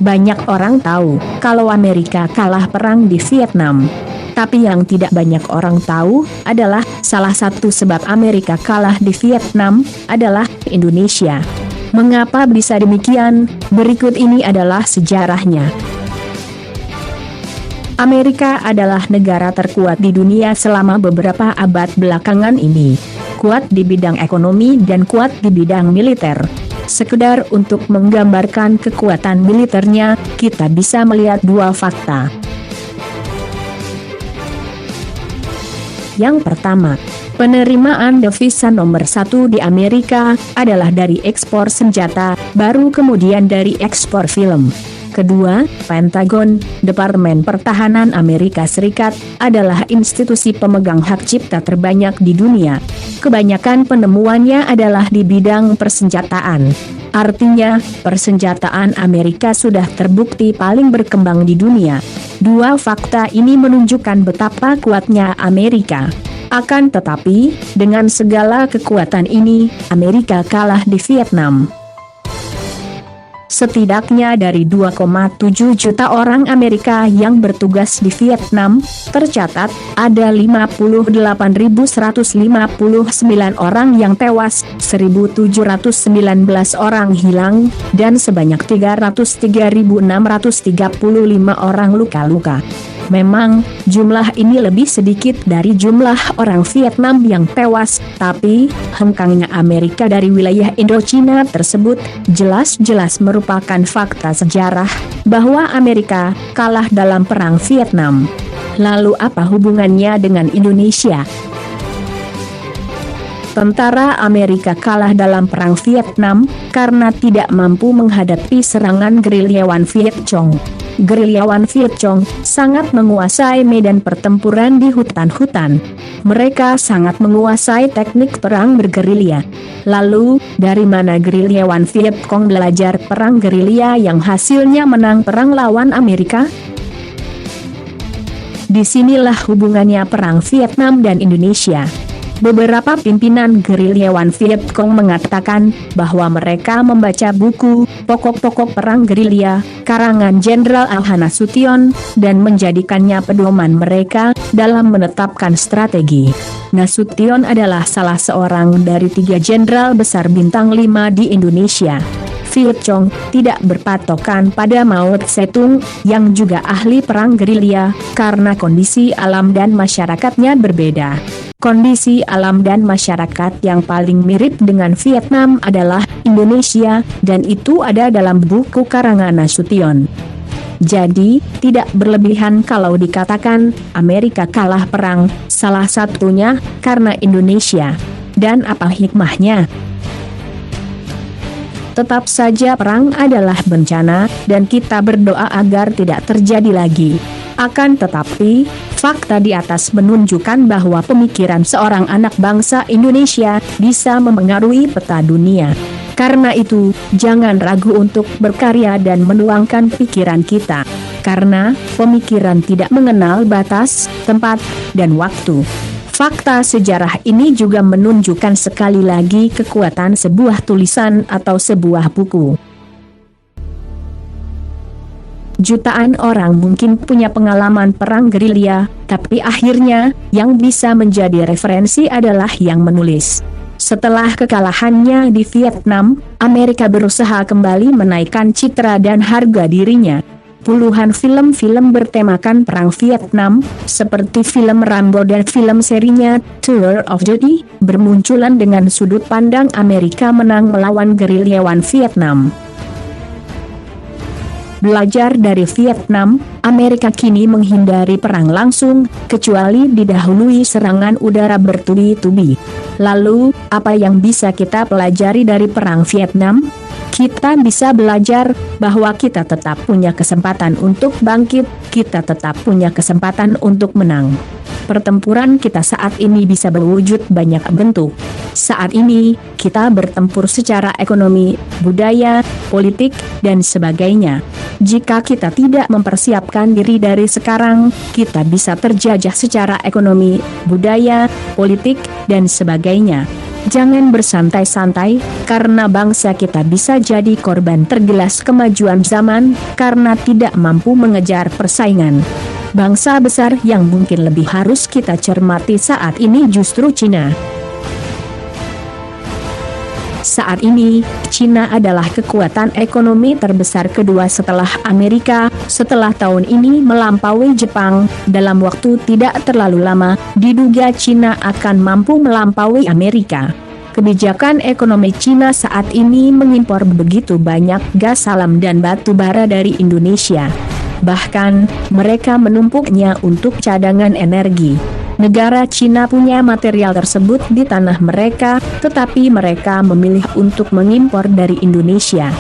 Banyak orang tahu kalau Amerika kalah perang di Vietnam. Tapi yang tidak banyak orang tahu adalah salah satu sebab Amerika kalah di Vietnam adalah Indonesia. Mengapa bisa demikian? Berikut ini adalah sejarahnya. Amerika adalah negara terkuat di dunia selama beberapa abad belakangan ini. Kuat di bidang ekonomi dan kuat di bidang militer. Sekedar untuk menggambarkan kekuatan militernya, kita bisa melihat dua fakta. Yang pertama, penerimaan devisa nomor 1 di Amerika adalah dari ekspor senjata, baru kemudian dari ekspor film. Kedua, Pentagon, Departemen Pertahanan Amerika Serikat, adalah institusi pemegang hak cipta terbanyak di dunia. Kebanyakan penemuannya adalah di bidang persenjataan. Artinya, persenjataan Amerika sudah terbukti paling berkembang di dunia. Dua fakta ini menunjukkan betapa kuatnya Amerika. Akan tetapi, dengan segala kekuatan ini, Amerika kalah di Vietnam. Setidaknya dari 2,7 juta orang Amerika yang bertugas di Vietnam, tercatat ada 58.159 orang yang tewas, 1.719 orang hilang, dan sebanyak 303.635 orang luka-luka. Memang, jumlah ini lebih sedikit dari jumlah orang Vietnam yang tewas, tapi hengkangnya Amerika dari wilayah Indochina tersebut jelas-jelas merupakan fakta sejarah bahwa Amerika kalah dalam perang Vietnam. Lalu apa hubungannya dengan Indonesia? Tentara Amerika kalah dalam perang Vietnam karena tidak mampu menghadapi serangan gerilyawan Viet Cong. Gerilyawan Viet Cong sangat menguasai medan pertempuran di hutan-hutan. Mereka sangat menguasai teknik perang bergerilya. Lalu, dari mana gerilyawan Viet Cong belajar perang gerilya yang hasilnya menang perang lawan Amerika? Disinilah hubungannya perang Vietnam dan Indonesia. Beberapa pimpinan gerilyawan Viet Cong mengatakan bahwa mereka membaca buku Pokok-pokok Perang Gerilya, karangan Jenderal Al Nasution, dan menjadikannya pedoman mereka dalam menetapkan strategi. Nasution adalah salah seorang dari 3 jenderal besar bintang 5 di Indonesia. Viet Cong tidak berpatokan pada Mao Tse-tung yang juga ahli perang gerilya, karena kondisi alam dan masyarakatnya berbeda. Kondisi alam dan masyarakat yang paling mirip dengan Vietnam adalah Indonesia, dan itu ada dalam buku karangan Nasution. Jadi, tidak berlebihan kalau dikatakan Amerika kalah perang, salah satunya karena Indonesia. Dan apa hikmahnya? Tetap saja perang adalah bencana, dan kita berdoa agar tidak terjadi lagi. Akan tetapi, fakta di atas menunjukkan bahwa pemikiran seorang anak bangsa Indonesia bisa memengaruhi peta dunia. Karena itu, jangan ragu untuk berkarya dan menuangkan pikiran kita. Karena pemikiran tidak mengenal batas, tempat, dan waktu. Fakta sejarah ini juga menunjukkan sekali lagi kekuatan sebuah tulisan atau sebuah buku. Jutaan orang mungkin punya pengalaman perang gerilya, tapi akhirnya, yang bisa menjadi referensi adalah yang menulis. Setelah kekalahannya di Vietnam, Amerika berusaha kembali menaikkan citra dan harga dirinya. Puluhan film-film bertemakan perang Vietnam, seperti film Rambo dan film serinya Tour of Duty, bermunculan dengan sudut pandang Amerika menang melawan gerilyawan Vietnam. Belajar dari Vietnam, Amerika kini menghindari perang langsung, kecuali didahului serangan udara bertubi-tubi. Lalu, apa yang bisa kita pelajari dari perang Vietnam? Kita bisa belajar bahwa kita tetap punya kesempatan untuk bangkit, kita tetap punya kesempatan untuk menang. Pertempuran kita saat ini bisa berwujud banyak bentuk. Saat ini, kita bertempur secara ekonomi, budaya, politik, dan sebagainya. Jika kita tidak mempersiapkan diri dari sekarang, kita bisa terjajah secara ekonomi, budaya, politik, dan sebagainya. Jangan bersantai-santai, karena bangsa kita bisa jadi korban tergilas kemajuan zaman, karena tidak mampu mengejar persaingan. Bangsa besar yang mungkin lebih harus kita cermati saat ini justru Cina. Saat ini, Cina adalah kekuatan ekonomi terbesar kedua setelah Amerika. Setelah tahun ini melampaui Jepang, dalam waktu tidak terlalu lama, diduga Cina akan mampu melampaui Amerika. Kebijakan ekonomi Cina saat ini mengimpor begitu banyak gas alam dan batu bara dari Indonesia. Bahkan, mereka menumpuknya untuk cadangan energi. Negara Cina punya material tersebut di tanah mereka, tetapi mereka memilih untuk mengimpor dari Indonesia.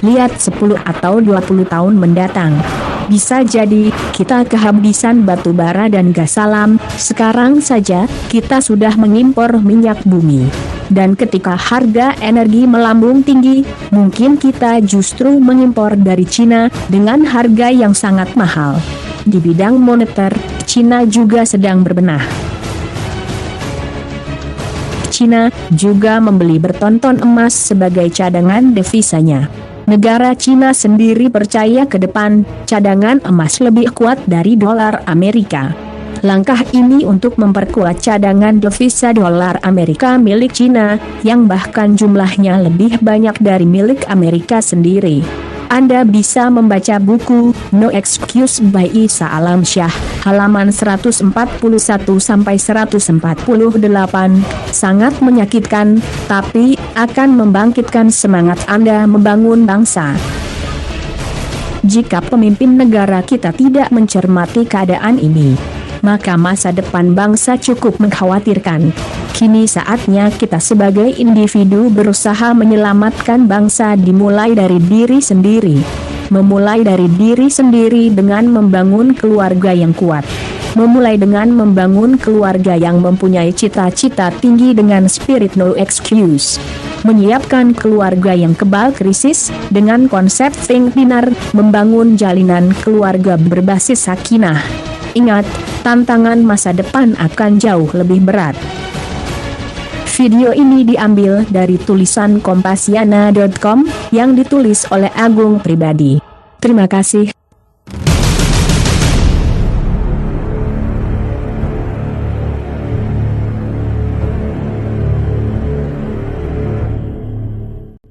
Lihat 10 atau 20 tahun mendatang. Bisa jadi, kita kehabisan batu bara dan gas alam. Sekarang saja, kita sudah mengimpor minyak bumi. Dan ketika harga energi melambung tinggi, mungkin kita justru mengimpor dari Cina dengan harga yang sangat mahal. Di bidang moneter, Cina juga sedang berbenah. Cina juga membeli bertonton emas sebagai cadangan devisanya. Negara Cina sendiri percaya ke depan, cadangan emas lebih kuat dari dolar Amerika. Langkah ini untuk memperkuat cadangan devisa dolar Amerika milik Cina, yang bahkan jumlahnya lebih banyak dari milik Amerika sendiri. Anda bisa membaca buku No Excuse by Isa Alamsyah, halaman 141-148, sangat menyakitkan, tapi akan membangkitkan semangat Anda membangun bangsa. Jika pemimpin negara kita tidak mencermati keadaan ini, maka masa depan bangsa cukup mengkhawatirkan. Kini saatnya kita sebagai individu berusaha menyelamatkan bangsa dimulai dari diri sendiri. Memulai dari diri sendiri dengan membangun keluarga yang kuat. Memulai dengan membangun keluarga yang mempunyai cita-cita tinggi dengan spirit no excuse. Menyiapkan keluarga yang kebal krisis dengan konsep think dinner, membangun jalinan keluarga berbasis sakinah. Ingat, tantangan masa depan akan jauh lebih berat. Video ini diambil dari tulisan Kompasiana.com yang ditulis oleh Agung Pribadi. Terima kasih.